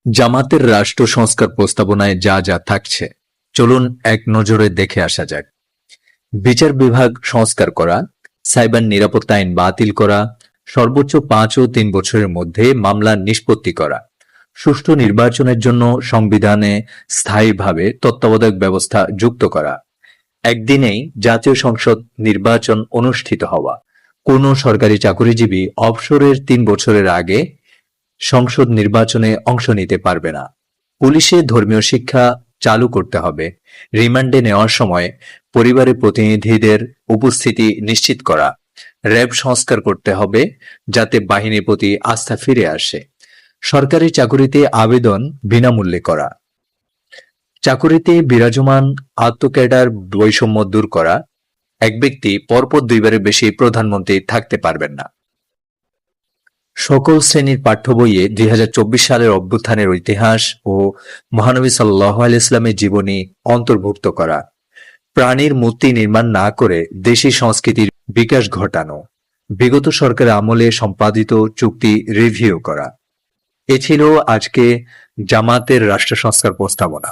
জামাতের রাষ্ট্র সংস্কার প্রস্তাবনায় যা যা থাকছে চলুন এক নজরে দেখে আসা যাক। বিচার বিভাগ সংস্কার করা, সাইবার নিরাপত্তা আইন বাতিল করা, সর্বোচ্চ 5 ও 3 বছরের মধ্যে মামলা নিষ্পত্তি করা, সুষ্ঠু নির্বাচনের জন্য সংবিধানে স্থায়ীভাবে তত্ত্বাবধায়ক ব্যবস্থা যুক্ত করা, একদিনেই জাতীয় সংসদ নির্বাচন অনুষ্ঠিত হওয়া, কোনো সরকারি চাকরিজীবী অবসরের 3 বছরের আগে সংসদ নির্বাচনে অংশ নিতে পারবে না। পুলিশে ধর্মীয় শিক্ষা চালু করতে হবে। রিমান্ডে নেওয়ার সময় পরিবারের প্রতিনিধিদের উপস্থিতি নিশ্চিত করা। র্যাব সংস্কার করতে হবে যাতে বাহিনীর প্রতি আস্থা ফিরে আসে। সরকারি চাকুরিতে আবেদন বিনামূল্যে করা। চাকুরিতে বিরাজমান আত্মক্যাডার বৈষম্য দূর করা। এক ব্যক্তি পরপর 2বারের বেশি প্রধানমন্ত্রী থাকতে পারবেন না। সকল শ্রেণীর পাঠ্য বইয়ে 2024 সালের অভ্যুত্থানের ইতিহাস ও মহানবী সাল্লাল্লাহু আলাইহি ইসলামের জীবনী অন্তর্ভুক্ত করা। প্রাণীর মূর্তি নির্মাণ না করে দেশি সংস্কৃতির বিকাশ ঘটানো। বিগত সরকারের আমলে সম্পাদিত চুক্তি রিভিউ করা। এ ছিল আজকে জামাতের রাষ্ট্র সংস্কার প্রস্তাবনা।